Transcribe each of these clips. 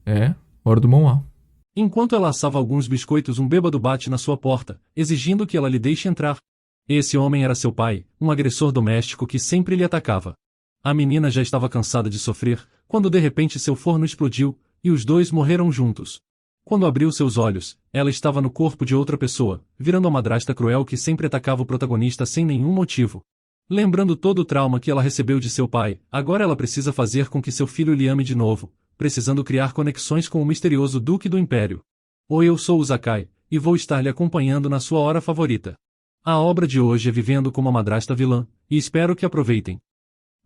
É, hora do Mão A. Enquanto ela assava alguns biscoitos, um bêbado bate na sua porta, exigindo que ela lhe deixe entrar. Esse homem era seu pai, um agressor doméstico que sempre lhe atacava. A menina já estava cansada de sofrer, quando de repente seu forno explodiu, e os dois morreram juntos. Quando abriu seus olhos, ela estava no corpo de outra pessoa, virando a madrasta cruel que sempre atacava o protagonista sem nenhum motivo. Lembrando todo o trauma que ela recebeu de seu pai, agora ela precisa fazer com que seu filho lhe ame de novo, precisando criar conexões com o misterioso Duque do Império. Oi, eu sou o Zakai, e vou estar lhe acompanhando na sua hora favorita. A obra de hoje é Vivendo como a Madrasta Vilã, e espero que aproveitem.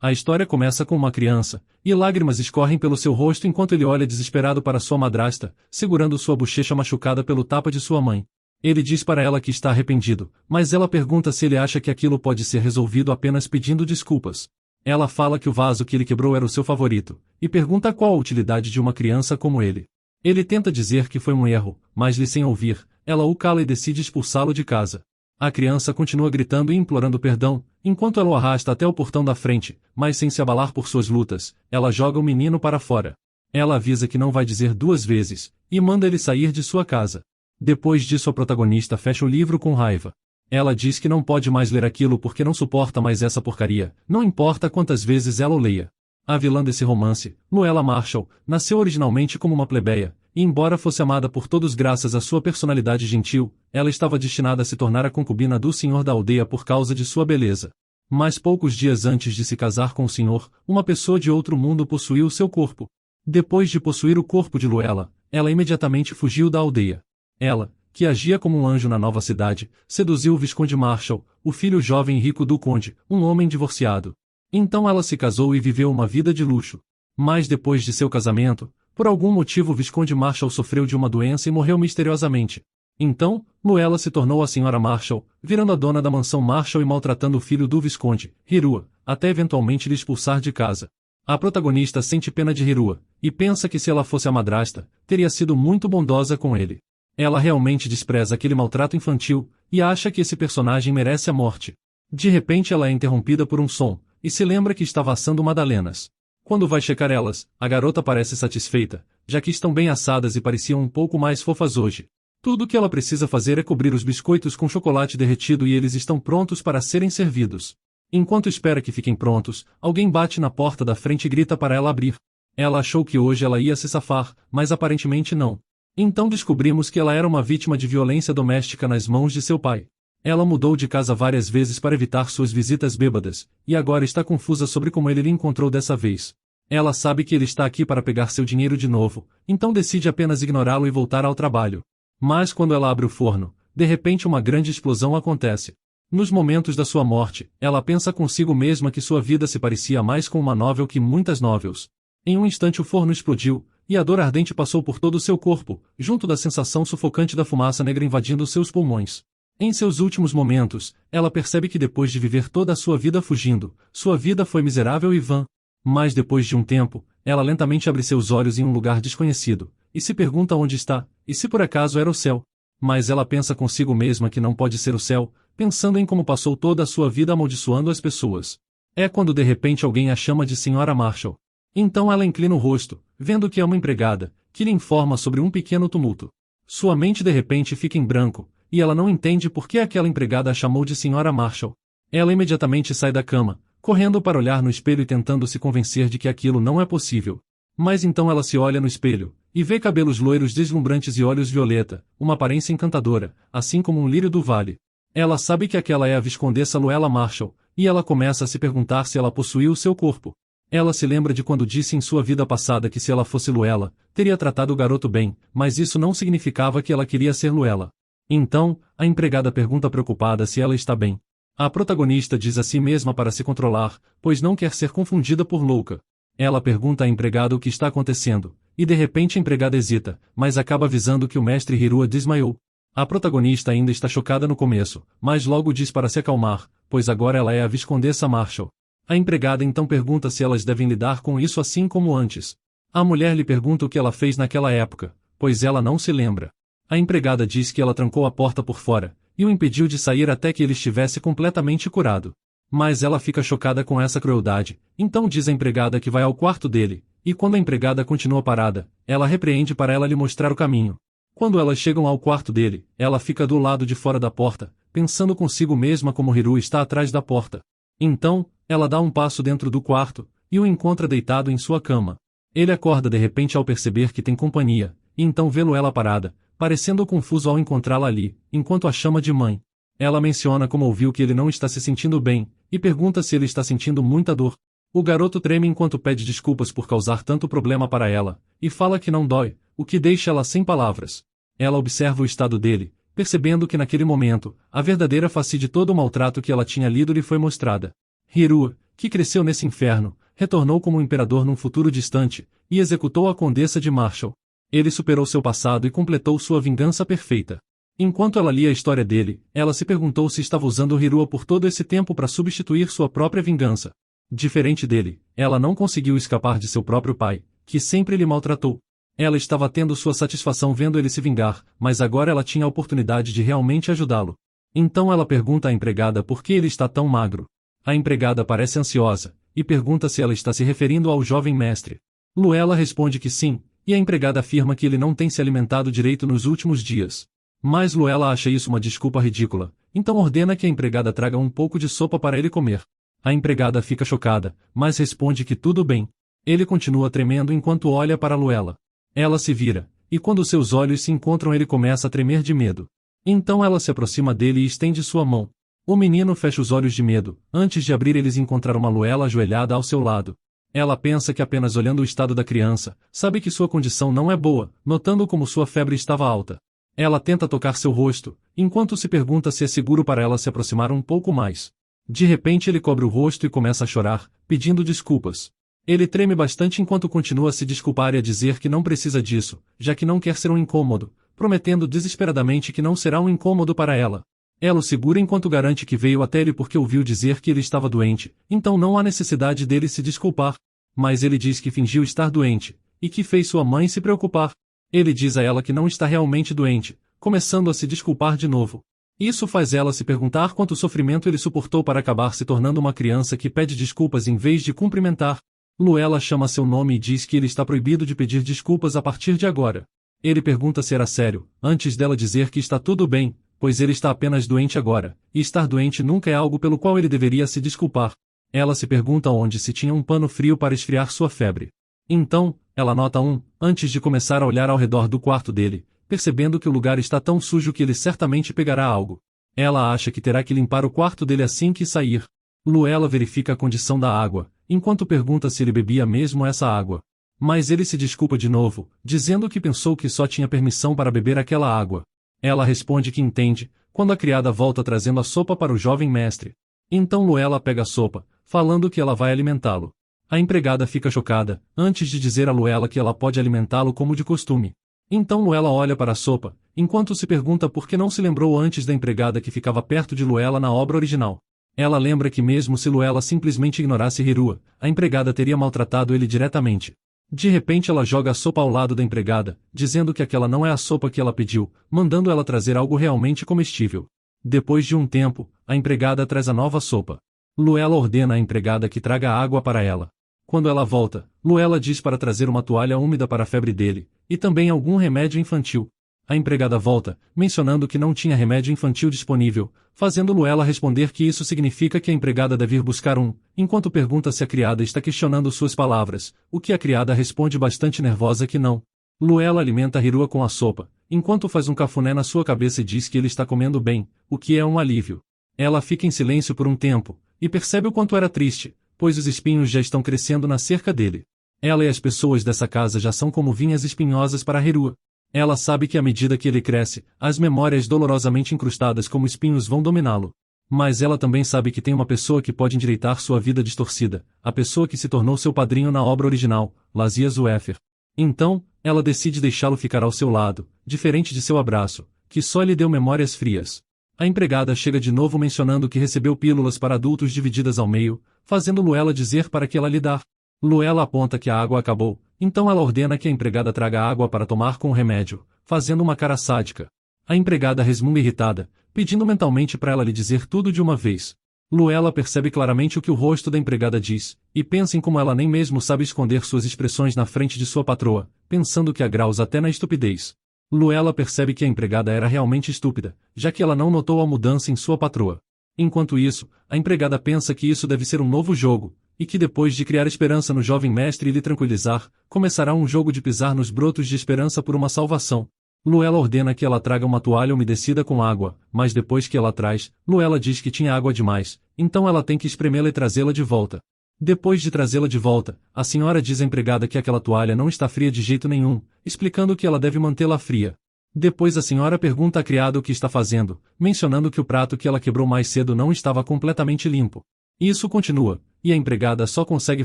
A história começa com uma criança, e lágrimas escorrem pelo seu rosto enquanto ele olha desesperado para sua madrasta, segurando sua bochecha machucada pelo tapa de sua mãe. Ele diz para ela que está arrependido, mas ela pergunta se ele acha que aquilo pode ser resolvido apenas pedindo desculpas. Ela fala que o vaso que ele quebrou era o seu favorito, e pergunta qual a utilidade de uma criança como ele. Ele tenta dizer que foi um erro, mas lhe sem ouvir, ela o cala e decide expulsá-lo de casa. A criança continua gritando e implorando perdão, enquanto ela o arrasta até o portão da frente, mas sem se abalar por suas lutas, ela joga o menino para fora. Ela avisa que não vai dizer duas vezes, e manda ele sair de sua casa. Depois disso a protagonista fecha o livro com raiva. Ela diz que não pode mais ler aquilo porque não suporta mais essa porcaria, não importa quantas vezes ela o leia. A vilã desse romance, Luella Marshall, nasceu originalmente como uma plebeia, e embora fosse amada por todos graças à sua personalidade gentil, ela estava destinada a se tornar a concubina do senhor da aldeia por causa de sua beleza. Mas poucos dias antes de se casar com o senhor, uma pessoa de outro mundo possuiu seu corpo. Depois de possuir o corpo de Luella, ela imediatamente fugiu da aldeia. Ela, que agia como um anjo na nova cidade, seduziu o Visconde Marshall, o filho jovem e rico do conde, um homem divorciado. Então ela se casou e viveu uma vida de luxo. Mas depois de seu casamento, por algum motivo o Visconde Marshall sofreu de uma doença e morreu misteriosamente. Então, Luella se tornou a senhora Marshall, virando a dona da mansão Marshall e maltratando o filho do Visconde, Hirua, até eventualmente lhe expulsar de casa. A protagonista sente pena de Hirua, e pensa que se ela fosse a madrasta, teria sido muito bondosa com ele. Ela realmente despreza aquele maltrato infantil, e acha que esse personagem merece a morte. De repente ela é interrompida por um som, e se lembra que estava assando magdalenas. Quando vai checar elas, a garota parece satisfeita, já que estão bem assadas e pareciam um pouco mais fofas hoje. Tudo o que ela precisa fazer é cobrir os biscoitos com chocolate derretido e eles estão prontos para serem servidos. Enquanto espera que fiquem prontos, alguém bate na porta da frente e grita para ela abrir. Ela achou que hoje ela ia se safar, mas aparentemente não. Então descobrimos que ela era uma vítima de violência doméstica nas mãos de seu pai. Ela mudou de casa várias vezes para evitar suas visitas bêbadas, e agora está confusa sobre como ele lhe encontrou dessa vez. Ela sabe que ele está aqui para pegar seu dinheiro de novo, então decide apenas ignorá-lo e voltar ao trabalho. Mas quando ela abre o forno, de repente uma grande explosão acontece. Nos momentos da sua morte, ela pensa consigo mesma que sua vida se parecia mais com uma novel que muitas novels. Em um instante o forno explodiu, e a dor ardente passou por todo o seu corpo, junto da sensação sufocante da fumaça negra invadindo seus pulmões. Em seus últimos momentos, ela percebe que depois de viver toda a sua vida fugindo, sua vida foi miserável e vã. Mas depois de um tempo, ela lentamente abre seus olhos em um lugar desconhecido, e se pergunta onde está, e se por acaso era o céu. Mas ela pensa consigo mesma que não pode ser o céu, pensando em como passou toda a sua vida amaldiçoando as pessoas. É quando de repente alguém a chama de Senhora Marshall. Então ela inclina o rosto, vendo que é uma empregada, que lhe informa sobre um pequeno tumulto. Sua mente de repente fica em branco, e ela não entende por que aquela empregada a chamou de Senhora Marshall. Ela imediatamente sai da cama, correndo para olhar no espelho e tentando se convencer de que aquilo não é possível. Mas então ela se olha no espelho, e vê cabelos loiros deslumbrantes e olhos violeta, uma aparência encantadora, assim como um lírio do vale. Ela sabe que aquela é a viscondessa Luella Marshall, e ela começa a se perguntar se ela possuía o seu corpo. Ela se lembra de quando disse em sua vida passada que se ela fosse Luella, teria tratado o garoto bem, mas isso não significava que ela queria ser Luella. Então, a empregada pergunta preocupada se ela está bem. A protagonista diz a si mesma para se controlar, pois não quer ser confundida por louca. Ela pergunta à empregada o que está acontecendo, e de repente a empregada hesita, mas acaba avisando que o mestre Hirua desmaiou. A protagonista ainda está chocada no começo, mas logo diz para se acalmar, pois agora ela é a viscondessa Marshall. A empregada então pergunta se elas devem lidar com isso assim como antes. A mulher lhe pergunta o que ela fez naquela época, pois ela não se lembra. A empregada diz que ela trancou a porta por fora, e o impediu de sair até que ele estivesse completamente curado. Mas ela fica chocada com essa crueldade, então diz à empregada que vai ao quarto dele, e quando a empregada continua parada, ela repreende para ela lhe mostrar o caminho. Quando elas chegam ao quarto dele, ela fica do lado de fora da porta, pensando consigo mesma como Hiru está atrás da porta. Então, ela dá um passo dentro do quarto, e o encontra deitado em sua cama. Ele acorda de repente ao perceber que tem companhia, e então vê-lo ela parada, parecendo confuso ao encontrá-la ali, enquanto a chama de mãe. Ela menciona como ouviu que ele não está se sentindo bem, e pergunta se ele está sentindo muita dor. O garoto treme enquanto pede desculpas por causar tanto problema para ela, e fala que não dói, o que deixa ela sem palavras. Ela observa o estado dele, percebendo que naquele momento, a verdadeira face de todo o maltrato que ela tinha lido lhe foi mostrada. Hiru, que cresceu nesse inferno, retornou como imperador num futuro distante, e executou a condessa de Marshall. Ele superou seu passado e completou sua vingança perfeita. Enquanto ela lia a história dele, ela se perguntou se estava usando Hirua por todo esse tempo para substituir sua própria vingança. Diferente dele, ela não conseguiu escapar de seu próprio pai, que sempre lhe maltratou. Ela estava tendo sua satisfação vendo ele se vingar, mas agora ela tinha a oportunidade de realmente ajudá-lo. Então ela pergunta à empregada por que ele está tão magro. A empregada parece ansiosa, e pergunta se ela está se referindo ao jovem mestre. Luella responde que sim, e a empregada afirma que ele não tem se alimentado direito nos últimos dias. Mas Luella acha isso uma desculpa ridícula, então ordena que a empregada traga um pouco de sopa para ele comer. A empregada fica chocada, mas responde que tudo bem. Ele continua tremendo enquanto olha para Luella. Ela se vira, e quando seus olhos se encontram ele começa a tremer de medo. Então ela se aproxima dele e estende sua mão. O menino fecha os olhos de medo, antes de abrir eles encontrar uma Luella ajoelhada ao seu lado. Ela pensa que apenas olhando o estado da criança, sabe que sua condição não é boa, notando como sua febre estava alta. Ela tenta tocar seu rosto, enquanto se pergunta se é seguro para ela se aproximar um pouco mais. De repente ele cobre o rosto e começa a chorar, pedindo desculpas. Ele treme bastante enquanto continua a se desculpar e a dizer que não precisa disso, já que não quer ser um incômodo, prometendo desesperadamente que não será um incômodo para ela. Ela o segura enquanto garante que veio até ele porque ouviu dizer que ele estava doente, então não há necessidade dele se desculpar. Mas ele diz que fingiu estar doente, e que fez sua mãe se preocupar. Ele diz a ela que não está realmente doente, começando a se desculpar de novo. Isso faz ela se perguntar quanto sofrimento ele suportou para acabar se tornando uma criança que pede desculpas em vez de cumprimentar. Luella chama seu nome e diz que ele está proibido de pedir desculpas a partir de agora. Ele pergunta se era sério, antes dela dizer que está tudo bem, pois ele está apenas doente agora, e estar doente nunca é algo pelo qual ele deveria se desculpar. Ela se pergunta onde se tinha um pano frio para esfriar sua febre. Então, ela nota antes de começar a olhar ao redor do quarto dele, percebendo que o lugar está tão sujo que ele certamente pegará algo. Ela acha que terá que limpar o quarto dele assim que sair. Luella verifica a condição da água, enquanto pergunta se ele bebia mesmo essa água. Mas ele se desculpa de novo, dizendo que pensou que só tinha permissão para beber aquela água. Ela responde que entende, quando a criada volta trazendo a sopa para o jovem mestre. Então Luella pega a sopa, falando que ela vai alimentá-lo. A empregada fica chocada, antes de dizer a Luella que ela pode alimentá-lo como de costume. Então Luella olha para a sopa, enquanto se pergunta por que não se lembrou antes da empregada que ficava perto de Luella na obra original. Ela lembra que mesmo se Luella simplesmente ignorasse Hirua, a empregada teria maltratado ele diretamente. De repente ela joga a sopa ao lado da empregada, dizendo que aquela não é a sopa que ela pediu, mandando ela trazer algo realmente comestível. Depois de um tempo, a empregada traz a nova sopa. Luella ordena à empregada que traga água para ela. Quando ela volta, Luella diz para trazer uma toalha úmida para a febre dele, e também algum remédio infantil. A empregada volta, mencionando que não tinha remédio infantil disponível, fazendo Luella responder que isso significa que a empregada deve ir buscar enquanto pergunta se a criada está questionando suas palavras, o que a criada responde bastante nervosa que não. Luella alimenta Hirua com a sopa, enquanto faz um cafuné na sua cabeça e diz que ele está comendo bem, o que é um alívio. Ela fica em silêncio por um tempo, e percebe o quanto era triste, pois os espinhos já estão crescendo na cerca dele. Ela e as pessoas dessa casa já são como vinhas espinhosas para Hirua. Ela sabe que à medida que ele cresce, as memórias dolorosamente incrustadas como espinhos vão dominá-lo. Mas ela também sabe que tem uma pessoa que pode endireitar sua vida distorcida, a pessoa que se tornou seu padrinho na obra original, Lazia Zuefer. Então, ela decide deixá-lo ficar ao seu lado, diferente de seu abraço, que só lhe deu memórias frias. A empregada chega de novo mencionando que recebeu pílulas para adultos divididas ao meio, fazendo Luella dizer para que ela lhe dá. Luella aponta que a água acabou, então ela ordena que a empregada traga água para tomar com o remédio, fazendo uma cara sádica. A empregada resmunga irritada, pedindo mentalmente para ela lhe dizer tudo de uma vez. Luella percebe claramente o que o rosto da empregada diz, e pensa em como ela nem mesmo sabe esconder suas expressões na frente de sua patroa, pensando que há graus até na estupidez. Luella percebe que a empregada era realmente estúpida, já que ela não notou a mudança em sua patroa. Enquanto isso, a empregada pensa que isso deve ser um novo jogo, e que depois de criar esperança no jovem mestre e lhe tranquilizar, começará um jogo de pisar nos brotos de esperança por uma salvação. Luella ordena que ela traga uma toalha umedecida com água, mas depois que ela traz, Luella diz que tinha água demais, então ela tem que espremê-la e trazê-la de volta. Depois de trazê-la de volta, a senhora diz à empregada que aquela toalha não está fria de jeito nenhum, explicando que ela deve mantê-la fria. Depois a senhora pergunta à criada o que está fazendo, mencionando que o prato que ela quebrou mais cedo não estava completamente limpo. Isso continua, e a empregada só consegue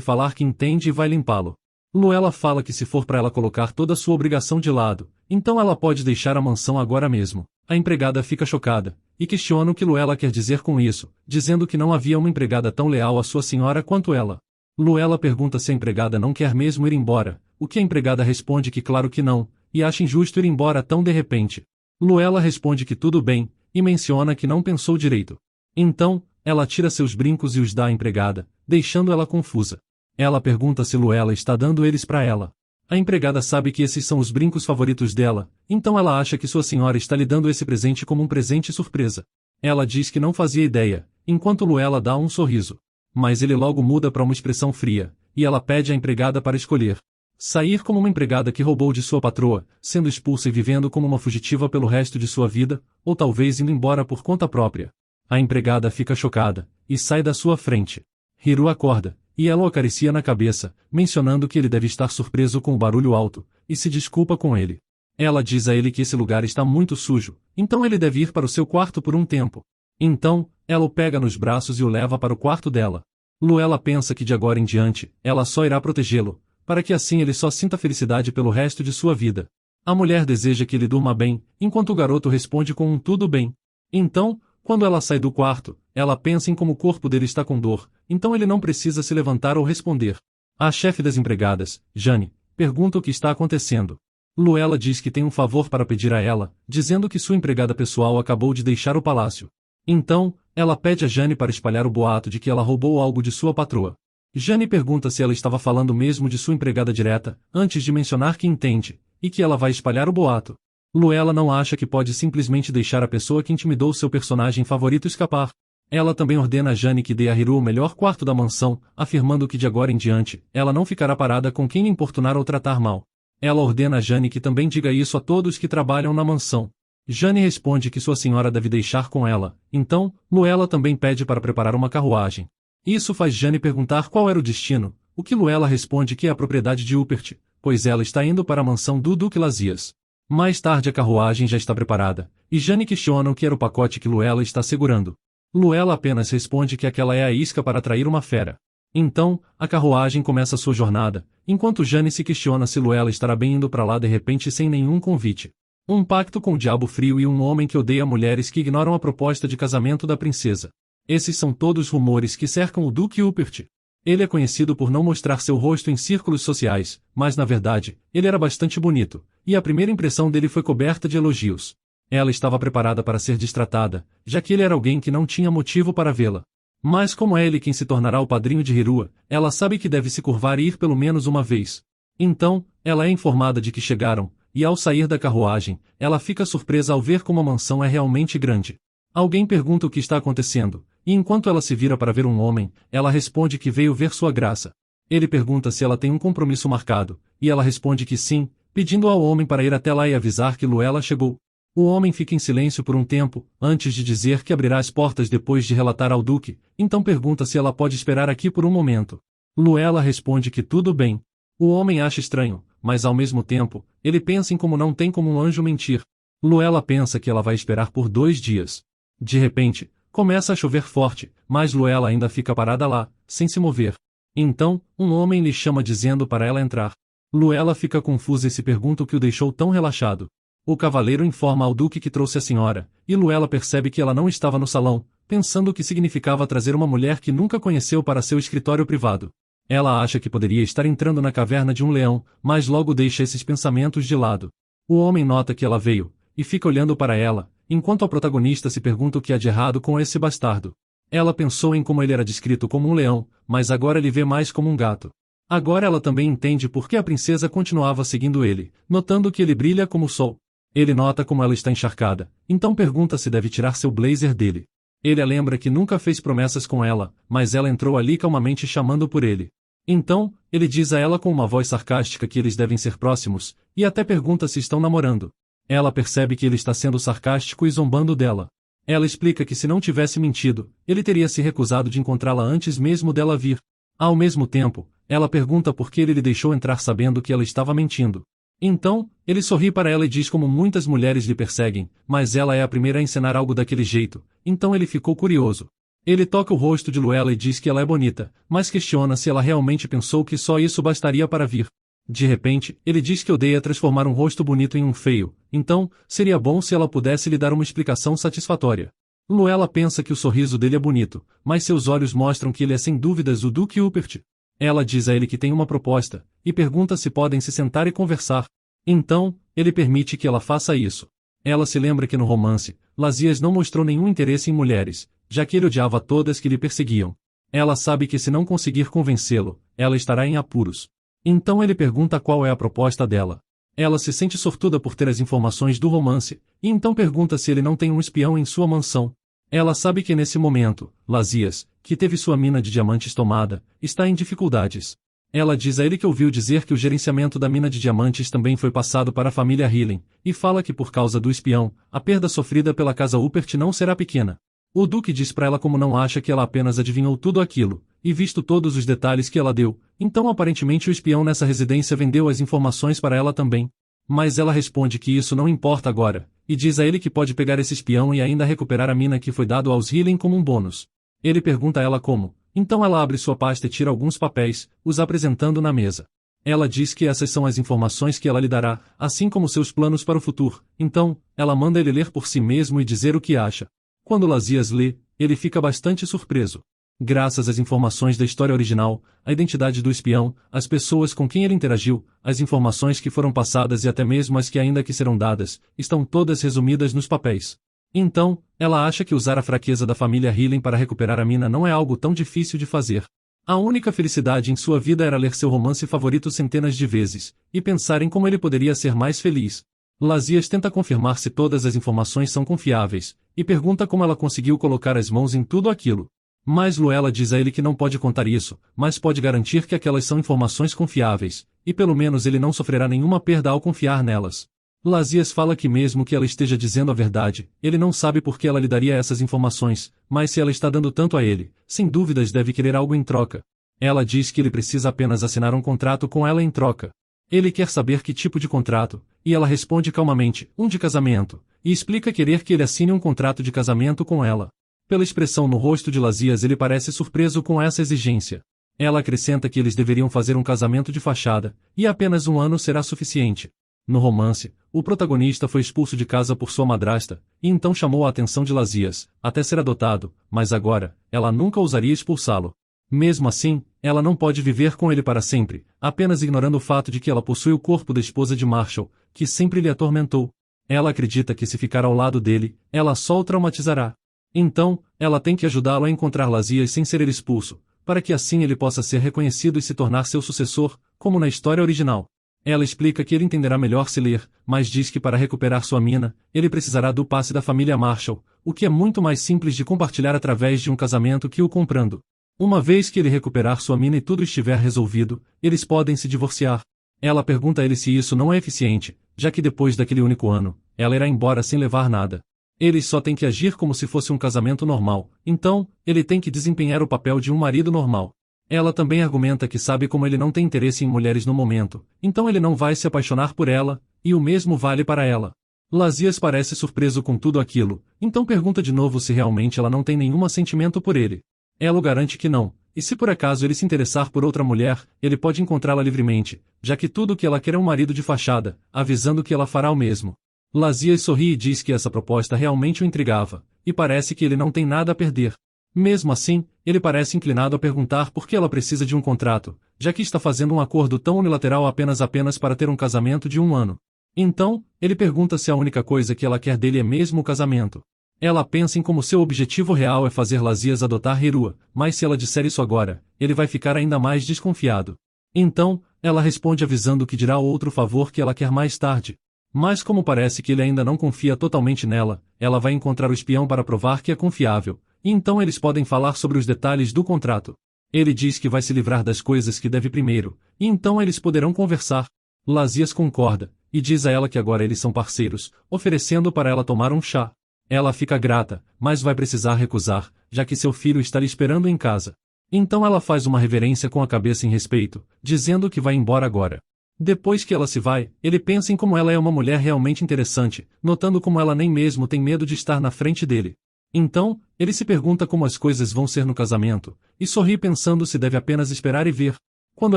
falar que entende e vai limpá-lo. Luella fala que se for para ela colocar toda sua obrigação de lado, então ela pode deixar a mansão agora mesmo. A empregada fica chocada, e questiona o que Luella quer dizer com isso, dizendo que não havia uma empregada tão leal à sua senhora quanto ela. Luella pergunta se a empregada não quer mesmo ir embora, o que a empregada responde que claro que não, e acha injusto ir embora tão de repente. Luella responde que tudo bem, e menciona que não pensou direito. Então, ela tira seus brincos e os dá à empregada, deixando ela confusa. Ela pergunta se Luella está dando eles para ela. A empregada sabe que esses são os brincos favoritos dela, então ela acha que sua senhora está lhe dando esse presente como um presente surpresa. Ela diz que não fazia ideia, enquanto Luella dá um sorriso. Mas ele logo muda para uma expressão fria, e ela pede à empregada para escolher. Sair como uma empregada que roubou de sua patroa, sendo expulsa e vivendo como uma fugitiva pelo resto de sua vida, ou talvez indo embora por conta própria. A empregada fica chocada, e sai da sua frente. Hiru acorda, e ela o acaricia na cabeça, mencionando que ele deve estar surpreso com o barulho alto, e se desculpa com ele. Ela diz a ele que esse lugar está muito sujo, então ele deve ir para o seu quarto por um tempo. Então, ela o pega nos braços e o leva para o quarto dela. Luella pensa que de agora em diante, ela só irá protegê-lo, para que assim ele só sinta felicidade pelo resto de sua vida. A mulher deseja que ele durma bem, enquanto o garoto responde com um tudo bem. Então, quando ela sai do quarto, ela pensa em como o corpo dele está com dor, então ele não precisa se levantar ou responder. A chefe das empregadas, Jane, pergunta o que está acontecendo. Luella diz que tem um favor para pedir a ela, dizendo que sua empregada pessoal acabou de deixar o palácio. Então, ela pede a Jane para espalhar o boato de que ela roubou algo de sua patroa. Jane pergunta se ela estava falando mesmo de sua empregada direta, antes de mencionar que entende, e que ela vai espalhar o boato. Luella não acha que pode simplesmente deixar a pessoa que intimidou seu personagem favorito escapar. Ela também ordena a Jane que dê a Hiru o melhor quarto da mansão, afirmando que de agora em diante, ela não ficará parada com quem lhe importunar ou tratar mal. Ela ordena a Jane que também diga isso a todos que trabalham na mansão. Jane responde que sua senhora deve deixar com ela, então, Luella também pede para preparar uma carruagem. Isso faz Jane perguntar qual era o destino, o que Luella responde que é a propriedade de Rupert, pois ela está indo para a mansão do Duque Lazias. Mais tarde a carruagem já está preparada, e Jane questiona o que era o pacote que Luella está segurando. Luella apenas responde que aquela é a isca para atrair uma fera. Então, a carruagem começa sua jornada, enquanto Jane se questiona se Luella estará bem indo para lá de repente sem nenhum convite. Um pacto com o diabo frio e um homem que odeia mulheres que ignoram a proposta de casamento da princesa. Esses são todos rumores que cercam o Duque Rupert. Ele é conhecido por não mostrar seu rosto em círculos sociais, mas na verdade, ele era bastante bonito, e a primeira impressão dele foi coberta de elogios. Ela estava preparada para ser destratada, já que ele era alguém que não tinha motivo para vê-la. Mas como é ele quem se tornará o padrinho de Hiru, ela sabe que deve se curvar e ir pelo menos uma vez. Então, ela é informada de que chegaram, e ao sair da carruagem, ela fica surpresa ao ver como a mansão é realmente grande. Alguém pergunta o que está acontecendo, e enquanto ela se vira para ver um homem, ela responde que veio ver sua graça. Ele pergunta se ela tem um compromisso marcado, e ela responde que sim, pedindo ao homem para ir até lá e avisar que Luella chegou. O homem fica em silêncio por um tempo, antes de dizer que abrirá as portas depois de relatar ao Duque, então pergunta se ela pode esperar aqui por um momento. Luella responde que tudo bem. O homem acha estranho, mas ao mesmo tempo, ele pensa em como não tem como um anjo mentir. Luella pensa que ela vai esperar por 2 dias. De repente, começa a chover forte, mas Luella ainda fica parada lá, sem se mover. Então, um homem lhe chama dizendo para ela entrar. Luella fica confusa e se pergunta o que o deixou tão relaxado. O cavaleiro informa ao Duque que trouxe a senhora, e Luella percebe que ela não estava no salão, pensando o que significava trazer uma mulher que nunca conheceu para seu escritório privado. Ela acha que poderia estar entrando na caverna de um leão, mas logo deixa esses pensamentos de lado. O homem nota que ela veio, e fica olhando para ela, enquanto a protagonista se pergunta o que há de errado com esse bastardo. Ela pensou em como ele era descrito como um leão, mas agora ele vê mais como um gato. Agora ela também entende por que a princesa continuava seguindo ele, notando que ele brilha como o sol. Ele nota como ela está encharcada, então pergunta se deve tirar seu blazer dele. Ele a lembra que nunca fez promessas com ela, mas ela entrou ali calmamente chamando por ele. Então, ele diz a ela com uma voz sarcástica que eles devem ser próximos, e até pergunta se estão namorando. Ela percebe que ele está sendo sarcástico e zombando dela. Ela explica que se não tivesse mentido, ele teria se recusado de encontrá-la antes mesmo dela vir. Ao mesmo tempo, ela pergunta por que ele lhe deixou entrar sabendo que ela estava mentindo. Então, ele sorri para ela e diz como muitas mulheres lhe perseguem, mas ela é a primeira a encenar algo daquele jeito, então ele ficou curioso. Ele toca o rosto de Luella e diz que ela é bonita, mas questiona se ela realmente pensou que só isso bastaria para vir. De repente, ele diz que odeia transformar um rosto bonito em um feio, então, seria bom se ela pudesse lhe dar uma explicação satisfatória. Luella pensa que o sorriso dele é bonito, mas seus olhos mostram que ele é sem dúvidas o Duque Rupert. Ela diz a ele que tem uma proposta, e pergunta se podem se sentar e conversar. Então, ele permite que ela faça isso. Ela se lembra que no romance, Lazias não mostrou nenhum interesse em mulheres, já que ele odiava todas que lhe perseguiam. Ela sabe que se não conseguir convencê-lo, ela estará em apuros. Então ele pergunta qual é a proposta dela. Ela se sente sortuda por ter as informações do romance, e então pergunta se ele não tem um espião em sua mansão. Ela sabe que nesse momento, Lazias, que teve sua mina de diamantes tomada, está em dificuldades. Ela diz a ele que ouviu dizer que o gerenciamento da mina de diamantes também foi passado para a família Healing, e fala que por causa do espião, a perda sofrida pela casa Rupert não será pequena. O Duque diz para ela como não acha que ela apenas adivinhou tudo aquilo, e visto todos os detalhes que ela deu, então aparentemente o espião nessa residência vendeu as informações para ela também. Mas ela responde que isso não importa agora, e diz a ele que pode pegar esse espião e ainda recuperar a mina que foi dado aos Healing como um bônus. Ele pergunta a ela como, então ela abre sua pasta e tira alguns papéis, os apresentando na mesa. Ela diz que essas são as informações que ela lhe dará, assim como seus planos para o futuro, então, ela manda ele ler por si mesmo e dizer o que acha. Quando Lazias lê, ele fica bastante surpreso. Graças às informações da história original, a identidade do espião, as pessoas com quem ele interagiu, as informações que foram passadas e até mesmo as que ainda que serão dadas, estão todas resumidas nos papéis. Então, ela acha que usar a fraqueza da família Healing para recuperar a mina não é algo tão difícil de fazer. A única felicidade em sua vida era ler seu romance favorito centenas de vezes, e pensar em como ele poderia ser mais feliz. Lazias tenta confirmar se todas as informações são confiáveis, e pergunta como ela conseguiu colocar as mãos em tudo aquilo. Mas Luella diz a ele que não pode contar isso, mas pode garantir que aquelas são informações confiáveis, e pelo menos ele não sofrerá nenhuma perda ao confiar nelas. Lazias fala que mesmo que ela esteja dizendo a verdade, ele não sabe por que ela lhe daria essas informações, mas se ela está dando tanto a ele, sem dúvidas deve querer algo em troca. Ela diz que ele precisa apenas assinar um contrato com ela em troca. Ele quer saber que tipo de contrato, e ela responde calmamente, um de casamento, e explica querer que ele assine um contrato de casamento com ela. Pela expressão no rosto de Lazias ele parece surpreso com essa exigência. Ela acrescenta que eles deveriam fazer um casamento de fachada, e apenas um ano será suficiente. No romance, o protagonista foi expulso de casa por sua madrasta, e então chamou a atenção de Lazias, até ser adotado, mas agora, ela nunca ousaria expulsá-lo. Mesmo assim, ela não pode viver com ele para sempre, apenas ignorando o fato de que ela possui o corpo da esposa de Marshall, que sempre lhe atormentou. Ela acredita que se ficar ao lado dele, ela só o traumatizará. Então, ela tem que ajudá-lo a encontrar Lazias sem ser ele expulso, para que assim ele possa ser reconhecido e se tornar seu sucessor, como na história original. Ela explica que ele entenderá melhor se ler, mas diz que para recuperar sua mina, ele precisará do passe da família Marshall, o que é muito mais simples de compartilhar através de um casamento que o comprando. Uma vez que ele recuperar sua mina e tudo estiver resolvido, eles podem se divorciar. Ela pergunta a ele se isso não é eficiente, já que depois daquele único ano, ela irá embora sem levar nada. Eles só têm que agir como se fosse um casamento normal, então, ele tem que desempenhar o papel de um marido normal. Ela também argumenta que sabe como ele não tem interesse em mulheres no momento, então ele não vai se apaixonar por ela, e o mesmo vale para ela. Lazias parece surpreso com tudo aquilo, então pergunta de novo se realmente ela não tem nenhum sentimento por ele. Ela o garante que não, e se por acaso ele se interessar por outra mulher, ele pode encontrá-la livremente, já que tudo o que ela quer é um marido de fachada, avisando que ela fará o mesmo. Lazias sorri e diz que essa proposta realmente o intrigava, e parece que ele não tem nada a perder. Mesmo assim, ele parece inclinado a perguntar por que ela precisa de um contrato, já que está fazendo um acordo tão unilateral apenas para ter um casamento de um ano. Então, ele pergunta se a única coisa que ela quer dele é mesmo o casamento. Ela pensa em como seu objetivo real é fazer Lazias adotar Hirua, mas se ela disser isso agora, ele vai ficar ainda mais desconfiado. Então, ela responde avisando que dirá outro favor que ela quer mais tarde. Mas como parece que ele ainda não confia totalmente nela, ela vai encontrar o espião para provar que é confiável, e então eles podem falar sobre os detalhes do contrato. Ele diz que vai se livrar das coisas que deve primeiro, e então eles poderão conversar. Lazias concorda, e diz a ela que agora eles são parceiros, oferecendo para ela tomar um chá. Ela fica grata, mas vai precisar recusar, já que seu filho está lhe esperando em casa. Então ela faz uma reverência com a cabeça em respeito, dizendo que vai embora agora. Depois que ela se vai, ele pensa em como ela é uma mulher realmente interessante, notando como ela nem mesmo tem medo de estar na frente dele. Então, ele se pergunta como as coisas vão ser no casamento, e sorri pensando se deve apenas esperar e ver. Quando